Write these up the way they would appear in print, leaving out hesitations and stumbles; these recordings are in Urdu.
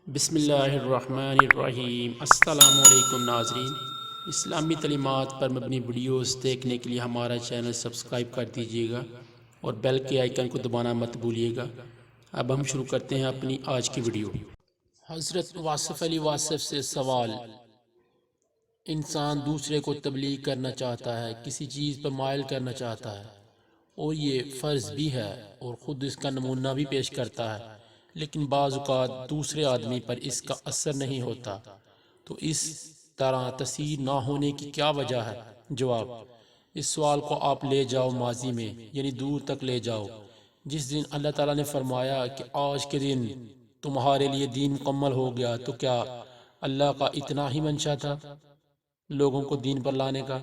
بسم اللہ الرحمن الرحیم۔ السلام علیکم ناظرین، اسلامی تعلیمات پر مبنی ویڈیوز دیکھنے کے لیے ہمارا چینل سبسکرائب کر دیجیے گا اور بیل کے آئیکن کو دبانا مت بھولیے گا۔ اب ہم شروع کرتے ہیں اپنی آج کی ویڈیو۔ حضرت واصف علی واصف سے سوال: انسان دوسرے کو تبلیغ کرنا چاہتا ہے، کسی چیز پر مائل کرنا چاہتا ہے، اور یہ فرض بھی ہے اور خود اس کا نمونہ بھی پیش کرتا ہے، لیکن بعض اوقات دوسرے آدمی پر اس کا اثر نہیں ہوتا، تو اس طرح تاثیر نہ ہونے کی کیا وجہ ہے؟ جواب: اس سوال کو آپ لے جاؤ ماضی میں، یعنی دور تک لے جاؤ، جس دن اللہ تعالیٰ نے فرمایا کہ آج کے دن تمہارے لیے دین مکمل ہو گیا، تو کیا اللہ کا اتنا ہی منشا تھا لوگوں کو دین پر لانے کا،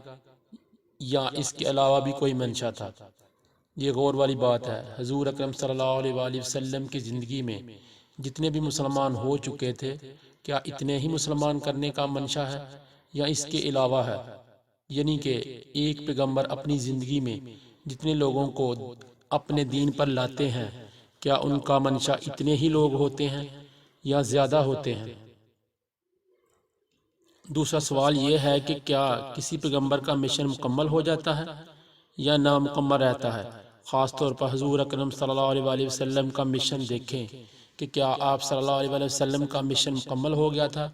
یا اس کے علاوہ بھی کوئی منشا تھا؟ یہ غور والی بات ہے۔ حضور اکرم صلی اللہ علیہ وآلہ وسلم کی زندگی میں جتنے بھی مسلمان ہو چکے تھے، کیا اتنے ہی مسلمان کرنے کا منشا ہے یا اس کے علاوہ ہے؟ یعنی کہ ایک پیغمبر اپنی زندگی میں جتنے لوگوں کو اپنے دین پر لاتے ہیں، کیا ان کا منشا اتنے ہی لوگ ہوتے ہیں یا زیادہ ہوتے ہیں؟ دوسرا سوال یہ ہے کہ کیا کسی پیغمبر کا مشن مکمل ہو جاتا ہے یا نامکمل رہتا ہے؟ خاص طور پر حضور اکرم صلی اللہ علیہ وآلہ وسلم کا مشن دیکھیں کہ کیا آپ صلی اللہ علیہ وآلہ وسلم کا مشن مکمل ہو گیا تھا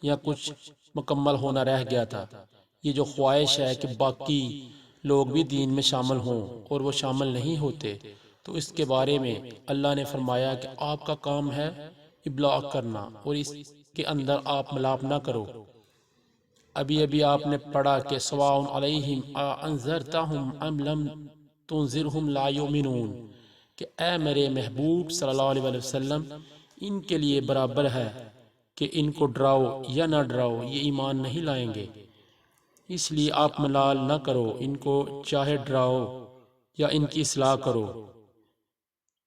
یا کچھ مکمل ہونا رہ گیا تھا؟ یہ جو خواہش ہے کہ باقی لوگ بھی دین میں شامل ہوں اور وہ شامل نہیں ہوتے، تو اس کے بارے میں اللہ نے فرمایا کہ آپ کا کام ہے ابلاغ کرنا، اور اس کے اندر آپ ملاپ نہ کرو۔ ابھی آپ نے پڑھا کہ سواء علیہم انذرتہم ام لم تنذرہم لا یؤمنون، کہ اے میرے محبوب صلی اللہ علیہ وآلہ وسلم، ان کے لیے برابر ہے کہ ان کو ڈراؤ یا نہ ڈراؤ، یہ ایمان نہیں لائیں گے۔ اس لیے آپ ملال نہ کرو، ان کو چاہے ڈراؤ یا ان کی اصلاح کرو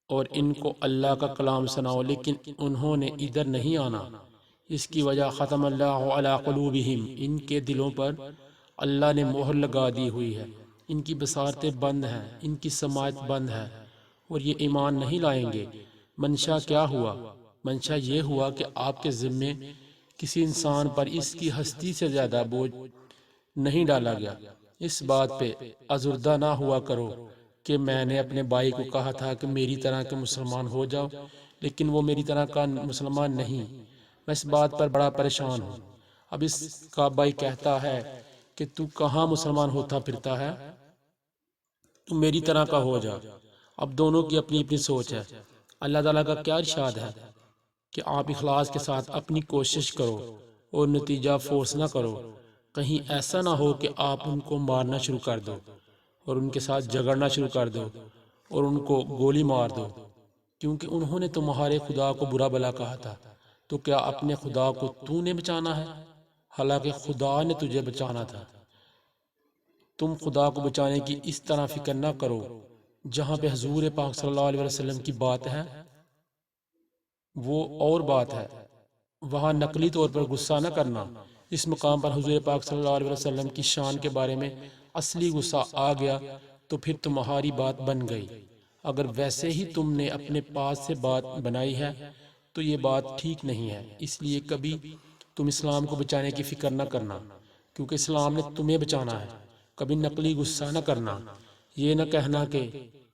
اور ان کو اللہ کا کلام سناؤ، لیکن انہوں نے ادھر نہیں آنا۔ اس کی وجہ ختم اللہ علی قلوبہم، ان کے دلوں پر اللہ نے مہر لگا دی ہوئی ہے، ان کی بصارتیں بند ہیں، ان کی سماعت بند ہے، اور یہ ایمان نہیں لائیں گے۔ منشا کیا ہوا؟ منشا یہ ہوا کہ آپ کے ذمے کسی انسان پر اس کی ہستی سے زیادہ بوجھ نہیں ڈالا گیا۔ اس بات پہ ازردہ نہ ہوا کرو کہ میں نے اپنے بھائی کو کہا تھا کہ میری طرح کے مسلمان ہو جاؤ، لیکن وہ میری طرح کا مسلمان نہیں، میں اس بات پر بڑا پریشان ہوں۔ اب اس کا بھائی کہتا ہے کہ تو کہاں مسلمان ہوتا پھرتا ہے، تو میری طرح کا ہو جا۔ اب دونوں کی اپنی اپنی سوچ ہے۔ اللہ تعالیٰ کا کیا ارشاد ہے کہ آپ اخلاص کے ساتھ اپنی کوشش کرو اور نتیجہ فورس نہ کرو، کہیں ایسا نہ ہو کہ آپ ان کو مارنا شروع کر دو اور ان کے ساتھ جھگڑنا شروع کر دو اور ان کو گولی مار دو، کیونکہ انہوں نے تمہارے خدا کو برا بھلا کہا تھا۔ تو کیا اپنے خدا کو تو نے بچانا ہے؟ حالانکہ خدا نے تجھے بچانا تھا۔ تم خدا کو بچانے کی اس طرح فکر نہ کرو۔ جہاں پہ حضور پاک صلی اللہ علیہ وسلم کی بات ہے وہ اور بات ہے، وہاں نقلی طور پر غصہ نہ کرنا۔ اس مقام پر حضور پاک صلی اللہ علیہ وسلم کی شان کے بارے میں اصلی غصہ آ گیا تو پھر تمہاری بات بن گئی۔ اگر ویسے ہی تم نے اپنے پاس سے بات بنائی ہے تو یہ بات ٹھیک نہیں ہے۔ اس لیے کبھی تم اسلام کو بچانے کی فکر نہ کرنا، کیونکہ اسلام نے تمہیں بچانا ہے۔ کبھی نقلی غصہ نہ کرنا، یہ نہ کہنا کہ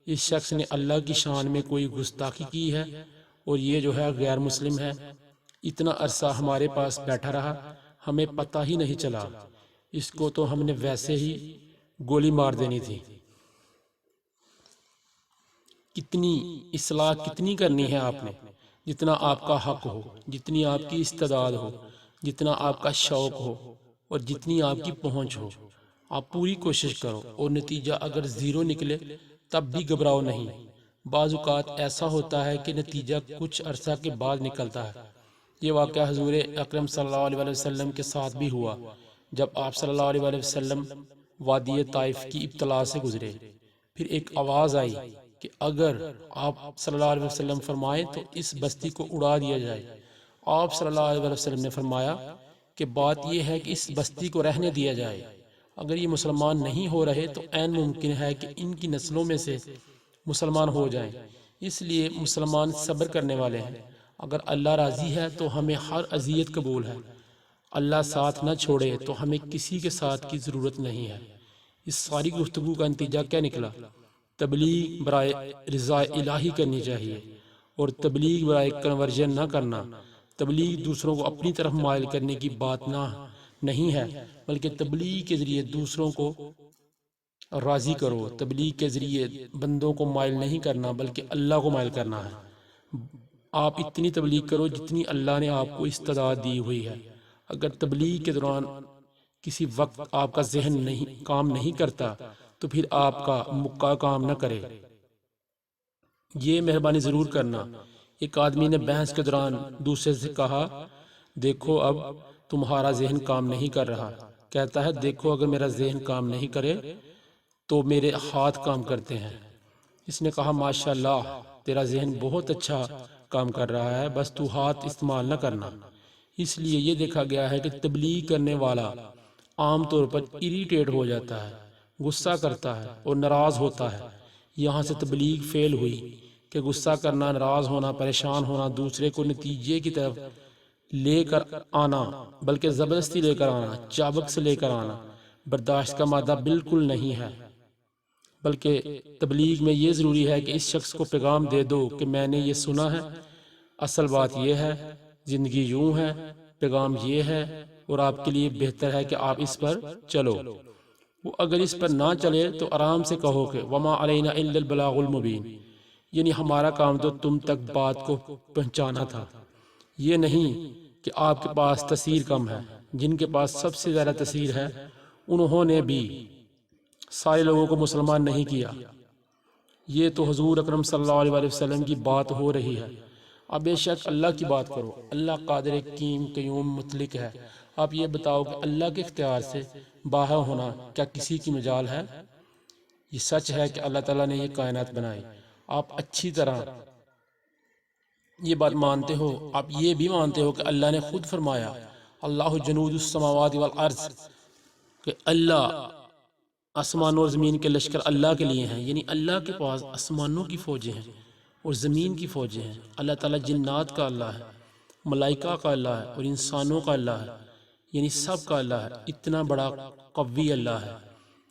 اس شخص نے اللہ کی شان میں کوئی گستاخی کی ہے اور یہ جو ہے غیر مسلم ہے، اتنا عرصہ ہمارے پاس بیٹھا رہا، ہمیں پتہ ہی نہیں چلا، اس کو تو ہم نے ویسے ہی گولی مار دینی تھی۔ کتنی اصلاح کتنی کرنی ہے آپ نے؟ جتنا آپ کا حق ہو، جتنی آپ کی استعداد ہو، جتنا آپ کا شوق ہو اور جتنی آپ کی پہنچ ہو، آپ پوری کوشش کرو، اور نتیجہ اگر زیرو نکلے تب بھی گھبراؤ نہیں۔ بعض اوقات ایسا ہوتا ہے کہ نتیجہ کچھ عرصہ کے بعد نکلتا ہے۔ یہ واقعہ حضور اکرم صلی اللہ علیہ وسلم کے ساتھ بھی ہوا، جب آپ صلی اللہ علیہ وسلم وادی طائف کی ابتلا سے گزرے۔ پھر ایک آواز آئی کہ اگر آپ صلی اللہ علیہ وسلم فرمائیں تو اس بستی کو اڑا دیا جائے۔ آپ صلی اللہ علیہ وسلم نے فرمایا کہ بات یہ ہے کہ اس بستی کو رہنے دیا جائے، اگر یہ مسلمان نہیں ہو رہے تو عین ممکن ہے کہ ان کی نسلوں میں سے مسلمان ہو جائیں، اس لیے مسلمان صبر کرنے والے ہیں۔ اگر اللہ راضی ہے تو ہمیں ہر اذیت قبول ہے، اللہ ساتھ نہ چھوڑے تو ہمیں کسی کے ساتھ کی ضرورت نہیں ہے۔ اس ساری گفتگو کا نتیجہ کیا نکلا؟ تبلیغ برائے رضا الہی کرنی چاہیے، اور تبلیغ برائے کنورژن نہ کرنا۔ تبلیغ دوسروں کو اپنی طرف مائل کرنے کی بات نہیں ہے، بلکہ تبلیغ کے ذریعے دوسروں کو راضی کرو۔ تبلیغ کے ذریعے بندوں کو مائل نہیں کرنا بلکہ اللہ کو مائل کرنا ہے۔ آپ اتنی تبلیغ کرو جتنی اللہ نے آپ کو استعداد دی ہوئی ہے۔ اگر تبلیغ کے دوران کسی وقت آپ کا ذہن کام نہیں کرتا تو پھر آپ کا مکہ کام نہ کرے۔ یہ مہربانی ضرور کرنا۔ ایک آدمی نے بحث کے دوران دوسرے سے کہا، دیکھو اب تمہارا ذہن کام نہیں کر رہا۔ کہتا ہے، دیکھو اگر میرا ذہن کام نہیں کرے تو میرے ہاتھ کام کرتے ہیں۔ اس نے کہا، ماشاءاللہ تیرا ذہن بہت اچھا کام کر رہا ہے، بس تو ہاتھ استعمال نہ کرنا۔ اس لیے یہ دیکھا گیا ہے کہ تبلیغ کرنے والا عام طور پر اریٹیٹ ہو جاتا ہے، غصہ کرتا ہے اور ناراض ہوتا ہے۔ یہاں سے تبلیغ فیل ہوئی کہ غصہ کرنا، ناراض ہونا، پریشان ہونا، دوسرے کو نتیجے کی طرف لے کر آنا، بلکہ زبردستی لے کر آنا، چابک سے لے کر آنا، برداشت کا مادہ بالکل نہیں ہے۔ بلکہ تبلیغ میں یہ ضروری ہے کہ اس شخص کو پیغام دے دو کہ میں نے یہ سنا ہے، اصل بات یہ ہے، زندگی یوں ہے، پیغام یہ ہے، اور آپ کے لیے بہتر ہے کہ آپ اس پر چلو۔ وہ اگر اس پر نہ چلے تو آرام سے کہو کہ وما علینا الا البلاغ المبین، یعنی ہمارا کام تو تم تک بات کو پہنچانا تھا۔ یہ نہیں کہ آپ کے پاس تاثیر کم ہے۔ جن کے پاس سب سے زیادہ تاثیر ہے انہوں نے بھی سارے لوگوں کو مسلمان نہیں کیا۔ یہ تو حضور اکرم صلی اللہ علیہ وسلم کی بات ہو رہی ہے۔ اب بے شک اللہ کی بات کرو۔ اللہ قادر حکیم قیوم مطلق ہے۔ آپ یہ بتاؤ کہ اللہ کے اختیار سے باہر ہونا کیا کسی کی مجال ہے؟ یہ سچ ہے کہ اللہ تعالیٰ نے یہ کائنات بنائی۔ آپ اچھی طرح یہ بات مانتے ہو۔ آپ یہ بھی مانتے ہو کہ اللہ نے خود فرمایا، اللہ جنود السماوات والارض، کہ اللہ آسمانوں اور زمین کے لشکر اللہ کے لیے ہیں، یعنی اللہ کے پاس آسمانوں کی فوجیں ہیں اور زمین کی فوجیں ہیں۔ اللہ تعالیٰ جنات کا اللہ ہے، ملائکہ کا اللہ ہے، اور انسانوں کا اللہ ہے، یعنی سب کا اللہ ہے۔ اتنا بڑا قوی اللہ ہے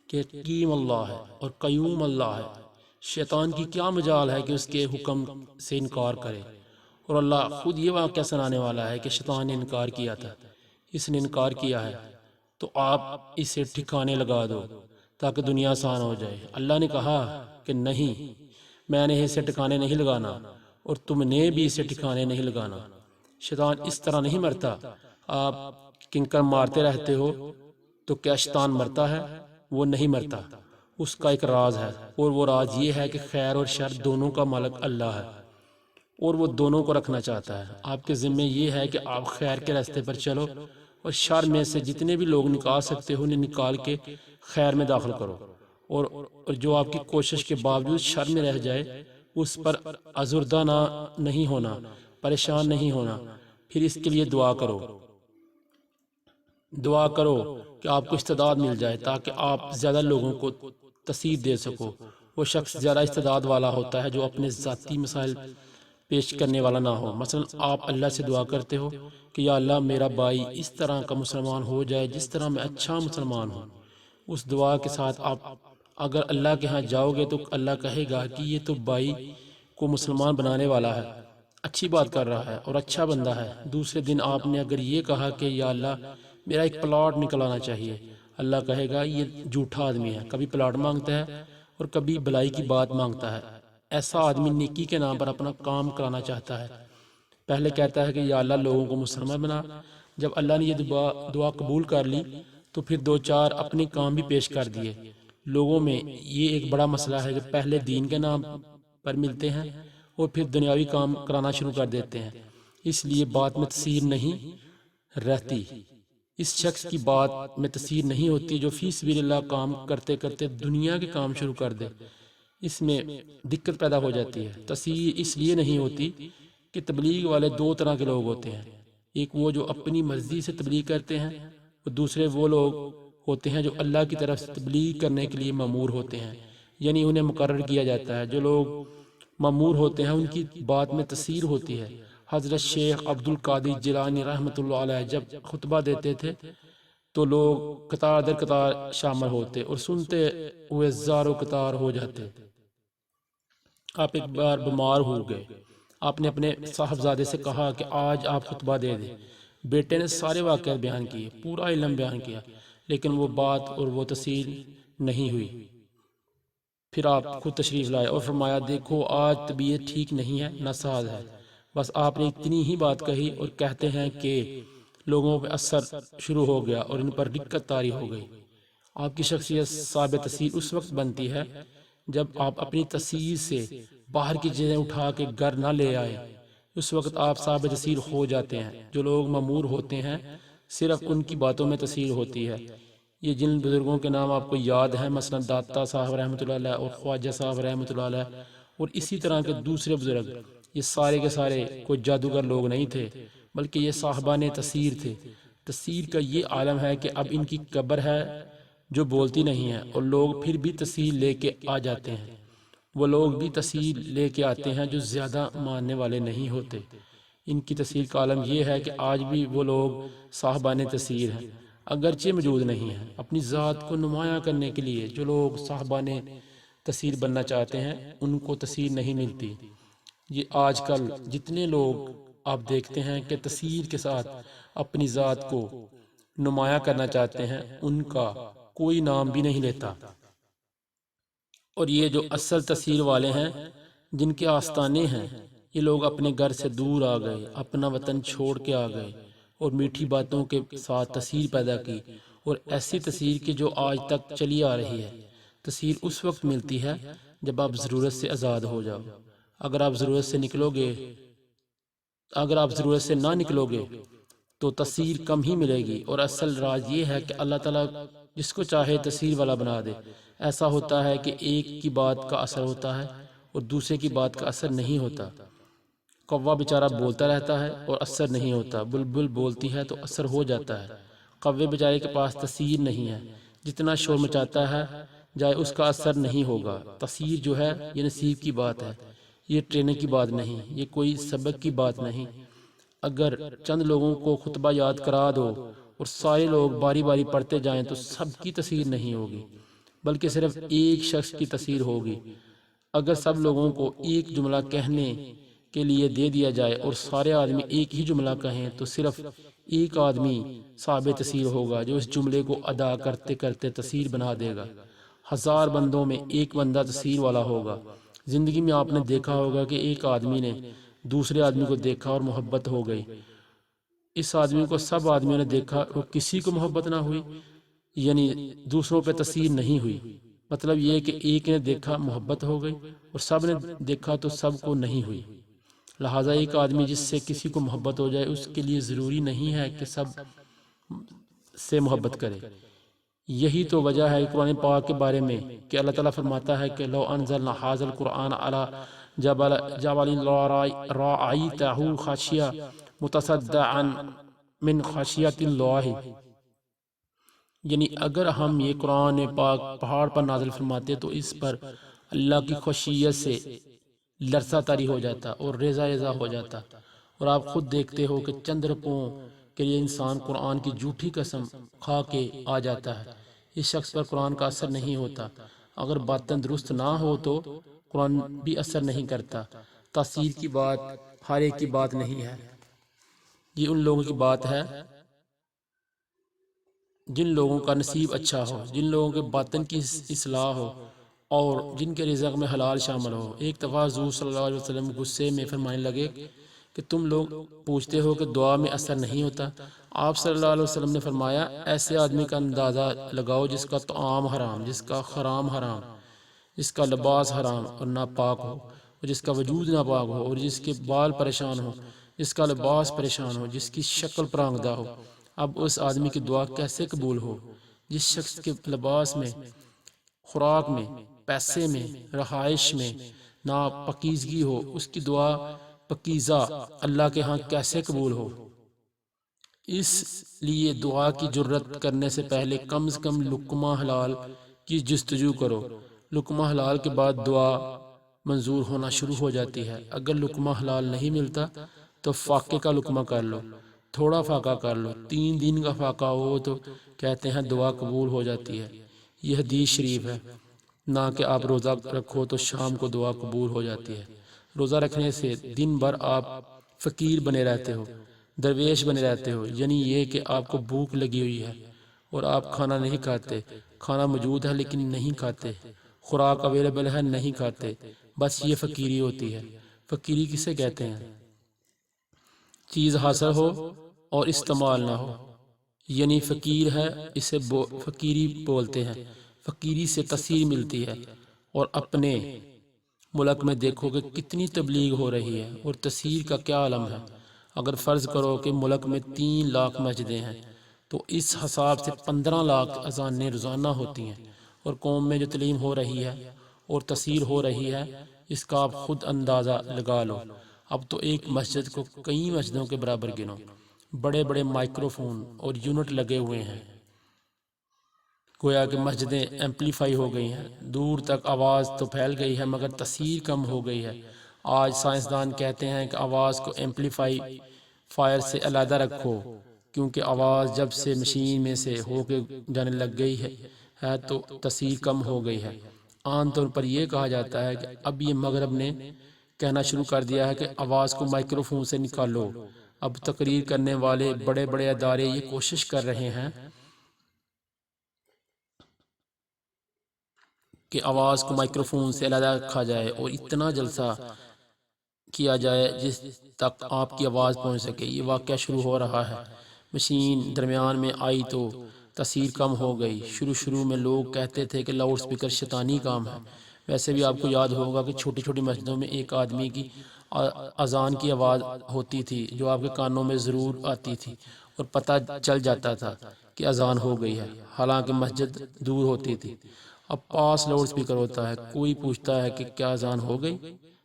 کہ حکیم اللہ ہے اور قیوم اللہ ہے۔ شیطان کی کیا مجال ہے کہ اس کے حکم سے انکار کرے؟ اور اللہ خود یہ واقعہ سنانے والا ہے کہ شیطان نے انکار کیا تھا، اس نے انکار کیا ہے، تو آپ اسے ٹھکانے لگا دو تاکہ دنیا آسان ہو جائے۔ اللہ نے کہا کہ نہیں، میں نے اسے ٹھکانے نہیں لگانا اور تم نے بھی اسے ٹھکانے نہیں لگانا۔ شیطان اس طرح نہیں مرتا۔ آپ کنکر مارتے رہتے ہو تو کیا شیطان مرتا ہے؟ وہ نہیں مرتا۔ اس کا ایک راز ہے، اور وہ راز یہ ہے کہ خیر اور شر دونوں کا مالک اللہ ہے، اور وہ دونوں کو رکھنا چاہتا ہے۔ آپ کے ذمہ یہ ہے کہ آپ خیر کے راستے پر چلو، اور شر میں سے جتنے بھی لوگ نکال سکتے ہو انہیں نکال کے خیر میں داخل کرو، اور جو آپ کی کوشش کے باوجود شر میں رہ جائے اس پر ازردہ نہیں ہونا، پریشان نہیں ہونا، پھر اس کے لیے دعا کرو کہ آپ کو استعداد مل جائے تاکہ آپ زیادہ لوگوں کو تاثیر دے سکو۔ وہ شخص زیادہ استعداد والا ہوتا ہے جو اپنے ذاتی مسائل پیش کرنے والا نہ ہو۔ مثلا آپ اللہ سے دعا کرتے ہو کہ یا اللہ میرا بھائی اس طرح کا مسلمان ہو جائے جس طرح میں اچھا مسلمان ہوں۔ اس دعا کے ساتھ آپ اگر اللہ کے ہاں جاؤ گے تو اللہ کہے گا کہ یہ تو بھائی کو مسلمان بنانے والا ہے، اچھی بات کر رہا ہے اور اچھا بندہ ہے۔ دوسرے دن آپ نے اگر یہ کہا کہ یا اللہ میرا ایک پلاٹ نکلانا چاہیے، اللہ کہے گا یہ جھوٹا آدمی ہے، کبھی پلاٹ مانگتا ہے اور کبھی بلائی کی بات مانگتا ہے۔ ایسا آدمی نیکی کے نام پر اپنا کام کرانا چاہتا ہے، پہلے کہتا ہے کہ یا اللہ لوگوں کو مسلمان بنا۔ جب اللہ نے یہ دعا قبول کر لی تو پھر دو چار اپنے کام بھی پیش کر دیے۔ لوگوں میں یہ ایک بڑا مسئلہ ہے کہ پہلے دین کے نام پر ملتے ہیں اور پھر دنیاوی کام کرانا شروع کر دیتے ہیں، اس لیے بات میں تاثیر نہیں رہتی۔ اس شخص کی بات میں تاثیر نہیں ہوتی جو فی سبیل اللہ کام کرتے کرتے دنیا کے کام شروع کر دے، اس میں دقت پیدا ہو جاتی ہے۔ تاثیر اس لیے نہیں ہوتی کہ تبلیغ والے دو طرح کے لوگ ہوتے ہیں، ایک وہ جو اپنی مرضی سے تبلیغ کرتے ہیں اور دوسرے وہ لوگ ہوتے ہیں جو اللہ کی طرف سے تبلیغ کرنے کے لیے مأمور ہوتے ہیں، یعنی انہیں مقرر کیا جاتا ہے۔ جو لوگ مأمور ہوتے ہیں ان کی بات میں تاثیر ہوتی ہے، حضرت شیخ عبد القادر جیلانی رحمۃ اللہ علیہ جب خطبہ دیتے تھے تو لوگ قطار در قطار شامل ہوتے اور سنتے ہوئے زاروں قطار ہو جاتے۔ آپ ایک بار بیمار ہو گئے، آپ نے اپنے صاحبزادے سے کہا کہ آج آپ خطبہ دے دیں۔ بیٹے نے سارے واقعات بیان کیے، پورا علم بیان کیا، لیکن وہ بات اور وہ تفصیل نہیں ہوئی۔ پھر آپ خود تشریف لائے اور فرمایا دیکھو آج طبیعت ٹھیک نہیں ہے، ناساز ہے، بس آپ نے اتنی ہی بات کہی اور کہتے ہیں کہ لوگوں پہ اثر شروع ہو گیا اور ان پر دقت طاری ہو گئی۔ آپ کی شخصیت ثابت تاثیر اس وقت بنتی ہے جب آپ اپنی تاثیر سے باہر کی چیزیں اٹھا کے گھر نہ لے آئے، اس وقت آپ ثابت تاثیر ہو جاتے ہیں۔ جو لوگ مامور ہوتے ہیں صرف ان کی باتوں میں تاثیر ہوتی ہے۔ یہ جن بزرگوں کے نام آپ کو یاد ہیں، مثلا داتا صاحب رحمۃ اللہ علیہ اور خواجہ صاحب رحمۃ اللہ علیہ اور اسی طرح کے دوسرے بزرگ، یہ سارے کے سارے کوئی جادوگر لوگ نہیں تھے، بلکہ یہ صاحبان تاثیر تھے۔ تاثیر کا یہ عالم ہے کہ اب ان کی قبر ہے جو بولتی نہیں ہے، اور لوگ پھر بھی تاثیر لے کے آ جاتے ہیں۔ وہ لوگ بھی تاثیر لے کے آتے ہیں جو زیادہ ماننے والے نہیں ہوتے۔ ان کی تاثیر کا عالم یہ ہے کہ آج بھی وہ لوگ صاحبان تاثیر ہیں، اگرچہ موجود نہیں ہیں۔ اپنی ذات کو نمایاں کرنے کے لیے جو لوگ صاحبان تاثیر بننا چاہتے ہیں ان کو تاثیر نہیں ملتی۔ یہ آج کل جتنے لوگ آپ دیکھتے ہیں کہ تاثیر کے ساتھ اپنی ذات کو نمایاں کرنا چاہتے ہیں، ان کا کوئی نام بھی نہیں لیتا۔ اور یہ جو اصل تاثیر والے ہیں، جن کے آستانے ہیں، یہ لوگ اپنے گھر سے دور آ گئے، اپنا وطن چھوڑ کے آ گئے اور میٹھی باتوں کے ساتھ تاثیر پیدا کی، اور ایسی تاثیر کی جو آج تک چلی آ رہی ہے۔ تاثیر اس وقت ملتی ہے جب آپ ضرورت سے آزاد ہو جاؤ۔ اگر آپ ضرورت سے نہ نکلو گے تو تاثیر کم ہی ملے گی، اور اصل راز یہ ہے کہ اللہ تعالیٰ جس کو چاہے تاثیر والا بنا دے۔ ایسا ہوتا ہے کہ ایک کی بات کا اثر ہوتا ہے اور دوسرے کی بات کا اثر نہیں ہوتا۔ کوا بیچارہ بولتا رہتا ہے اور اثر نہیں ہوتا، بلبل بولتی ہے تو اثر ہو جاتا ہے۔ کوے بیچارے کے پاس تاثیر نہیں ہے، جتنا شور مچاتا ہے جائے اس کا اثر نہیں ہوگا۔ تاثیر جو ہے یہ نصیب کی بات ہے، یہ ٹریننگ کی بات نہیں، یہ کوئی سبق کی بات نہیں۔ اگر چند لوگوں کو خطبہ یاد کرا دو اور سارے لوگ باری باری پڑھتے جائیں تو سب کی تاثیر نہیں ہوگی، بلکہ صرف ایک شخص کی تاثیر ہوگی۔ اگر سب لوگوں کو ایک جملہ کہنے کے لیے دے دیا جائے اور سارے آدمی ایک ہی جملہ کہیں تو صرف ایک آدمی صاحب تاثیر ہوگا جو اس جملے کو ادا کرتے کرتے تاثیر بنا دے گا۔ 1000 بندوں میں ایک بندہ تاثیر والا ہوگا۔ زندگی میں آپ نے دیکھا ہوگا کہ ایک آدمی نے دوسرے آدمی کو دیکھا اور محبت ہو گئی، اس آدمی کو سب آدمیوں نے دیکھا اور کسی کو محبت نہ ہوئی، یعنی دوسروں پہ تاثیر نہیں ہوئی۔ مطلب یہ کہ ایک نے دیکھا محبت ہو گئی اور سب نے دیکھا تو سب کو نہیں ہوئی۔ لہٰذا ایک آدمی جس سے کسی کو محبت ہو جائے اس کے لیے ضروری نہیں ہے کہ سب سے محبت کرے۔ یہی تو وجہ ہے قرآن پاک کے بارے میں کہ اللہ تعالیٰ فرماتا ہے کہ لو انزلنا ھذا القرآن علی جبل لرأیتہ خاشعا متصدعا من خشیۃ اللہ، یعنی اگر ہم یہ قرآن پاک پہاڑ پر نازل فرماتے تو اس پر اللہ کی خشیت سے لرزہ طاری ہو جاتا اور ریزہ ریزہ ہو جاتا۔ اور آپ خود دیکھتے ہو کہ چند روپوں کے لیے انسان قرآن کی جھوٹی قسم کھا کے آ جاتا ہے۔ اس شخص پر قرآن کا اثر نہیں ہوتا۔ اگر باطن درست نہ ہو تو قرآن بھی اثر نہیں کرتا۔ تاثیر کی بات ہر ایک کی بات نہیں ہے، یہ ان لوگوں کی بات ہے جن لوگوں کا نصیب اچھا ہو، جن لوگوں کے باطن کی اصلاح ہو اور جن کے رزق میں حلال شامل ہو۔ ایک دفعہ حضور صلی اللہ علیہ وسلم غصے میں فرمانے لگے کہ تم لوگ پوچھتے ہو کہ دعا میں اثر نہیں ہوتا۔ آپ صلی اللہ علیہ وسلم نے فرمایا ایسے آدمی کا اندازہ لگاؤ جس کا طعام حرام، جس کا خرام حرام، جس کا لباس حرام اور ناپاک ہو، اور جس کا وجود ناپاک ہو، اور جس کے بال پریشان ہو، جس کا لباس پریشان ہو، جس کی شکل پرانگدہ ہو۔ اب اس آدمی کی دعا کیسے قبول ہو؟ جس شخص کے لباس میں، خوراک میں، پیسے میں، رہائش میں ناپاکیزگی ہو، اس کی دعا پاکیزہ اللہ کے ہاں کیسے قبول ہو؟ اس لیے دعا کی جرت کرنے سے پہلے کم از کم لقمہ حلال کی جستجو کرو۔ لقمہ حلال کے بعد دعا منظور ہونا شروع ہو جاتی ہے۔ اگر لقمہ حلال نہیں ملتا تو فاقے کا لقمہ کر لو، تھوڑا فاقہ کر لو، 3 دن کا فاقہ ہو تو کہتے ہیں دعا قبول ہو جاتی ہے۔ یہ حدیث شریف ہے، نہ کہ آپ روزہ رکھو تو شام کو دعا قبول ہو جاتی ہے۔ روزہ رکھنے سے دن بھر آپ فقیر بنے رہتے ہو، درویش بنے رہتے ہو، یعنی یہ کہ آپ کو بھوک لگی ہوئی ہے اور آپ کھانا نہیں کھاتے، کھانا موجود ہے لیکن نہیں کھاتے، خوراک اویلیبل ہے نہیں کھاتے، بس یہ فقیری ہوتی ہے۔ فقیری کسے کہتے ہیں؟ چیز حاصل ہو اور استعمال نہ ہو، یعنی فقیر ہے، اسے فقیری بولتے ہیں۔ فقیری سے تسیر ملتی ہے۔ اور اپنے ملک میں دیکھو کہ کتنی تبلیغ ہو رہی ہے اور تسیر کا کیا عالم ہے۔ اگر فرض کرو کہ ملک میں 3 لاکھ مسجدیں ہیں تو اس حساب سے 15 لاکھ اذانیں روزانہ ہوتی ہیں، اور قوم میں جو تعلیم ہو رہی ہے اور تسیر ہو رہی ہے، اس کا آپ خود اندازہ لگا لو۔ اب تو ایک مسجد کو کئی مسجدوں کے برابر گنو، بڑے بڑے مائکرو فون اور یونٹ لگے ہوئے ہیں، گویا کہ مسجدیں ایمپلیفائی ہو گئی ہیں، دور تک آواز تو پھیل گئی ہے مگر تاثیر کم ہو گئی ہے۔ آج سائنسدان کہتے ہیں کہ آواز کو ایمپلیفائی فائر سے علیحدہ رکھو، کیونکہ آواز جب سے مشین میں سے ہو کے جانے لگ گئی ہے تو تاثیر کم ہو گئی ہے۔ عام طور پر یہ کہا جاتا ہے کہ اب یہ مغرب نے کہنا شروع کر دیا ہے کہ آواز کو مائکرو فون سے نکالو۔ اب تقریر کرنے والے بڑے بڑے ادارے یہ کوشش کر رہے ہیں کہ آواز کو مائکرو فون سے علیحدہ رکھا جائے اور اتنا جلسہ کیا جائے جس تک آپ کی آواز پہنچ سکے۔ یہ واقعہ شروع ہو رہا ہے۔ مشین درمیان میں آئی تو تاثیر کم ہو گئی۔ شروع میں لوگ کہتے تھے کہ لاؤڈ سپیکر شیطانی کام ہے۔ ویسے بھی آپ کو یاد ہوگا کہ چھوٹی چھوٹی مسجدوں میں ایک آدمی کی اذان کی آواز ہوتی تھی جو آپ کے کانوں میں ضرور آتی تھی اور پتہ چل جاتا تھا کہ اذان ہو گئی ہے، حالانکہ مسجد دور ہوتی تھی۔ اب پاس لاؤڈ سپیکر ہوتا ہے، کوئی پوچھتا ہے کہ کیا اذان ہو گئی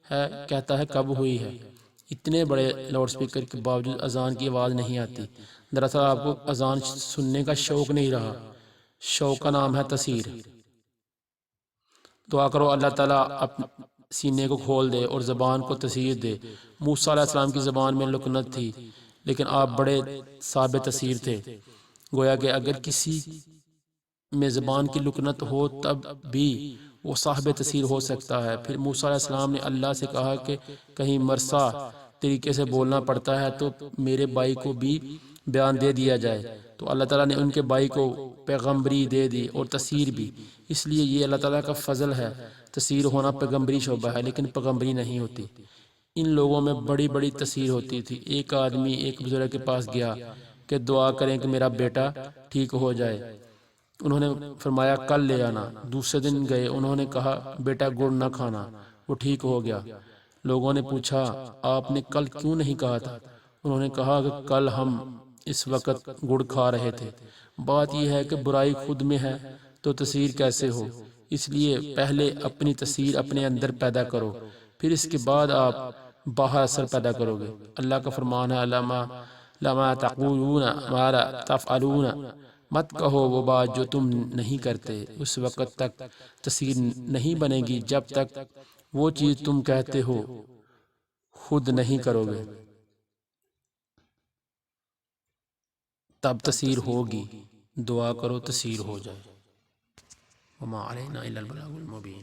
ہے، کہتا ہے کب ہوئی ہے۔ اتنے بڑے لاؤڈ سپیکر کے باوجود اذان کی آواز نہیں آتی۔ دراصل آپ کو اذان سننے کا شوق نہیں رہا، شوق کا نام ہے تاثیر۔ دعا کرو اللہ تعالیٰ اپنے سینے کو کھول دے اور زبان کو تاثیر دے۔ موسیٰ علیہ السلام کی زبان میں لکنت تھی لیکن آپ بڑے صاحب تاثیر تھے۔ گویا کہ اگر کسی میں زبان کی لکنت ہو تب بھی وہ صاحب تاثیر ہو سکتا ہے۔ پھر موسیٰ علیہ السلام نے اللہ سے کہا کہ کہیں مرسا طریقے سے بولنا پڑتا ہے تو میرے بھائی کو بھی بیان دے دیا جائے، تو اللہ تعالیٰ نے ان کے بھائی کو پیغمبری دے دی اور تاثیر بھی۔ اس لیے یہ اللہ تعالیٰ کا فضل ہے۔ تاثیر ہونا پیغمبری شعبہ ہے لیکن پیغمبری نہیں ہوتی۔ ان لوگوں میں بڑی بڑی تاثیر ہوتی تھی۔ ایک آدمی ایک بزرگ کے پاس گیا کہ دعا کریں کہ میرا بیٹا ٹھیک ہو جائے۔ انہوں نے فرمایا کل لے آنا۔ دوسرے دن گئے، انہوں نے کہا بیٹا گڑ نہ کھانا، وہ ٹھیک ہو گیا۔ لوگوں نے پوچھا آپ نے کل کیوں نہیں کہا تھا؟ انہوں نے کہا کہ کل ہم اس وقت گڑ کھا رہے تھے۔ بات یہ ہے کہ برائی خود میں ہے تو تاثیر کیسے ہو؟ اس لیے پہلے اپنی تاثیر اپنے اندر پیدا کرو، پھر اس کے بعد آپ باہر اثر پیدا کرو گے۔ اللہ کا فرمان ہے لما تقولون ما لا تفعلون، مت کہو وہ بات جو تم نہیں کرتے۔ اس وقت تک تاثیر نہیں بنے گی جب تک وہ چیز تم کہتے ہو خود نہیں کرو گے، تب تاثیر ہوگی۔ دعا کرو تاثیر ہو جائے۔ وما علینا الا البلاغ المبین۔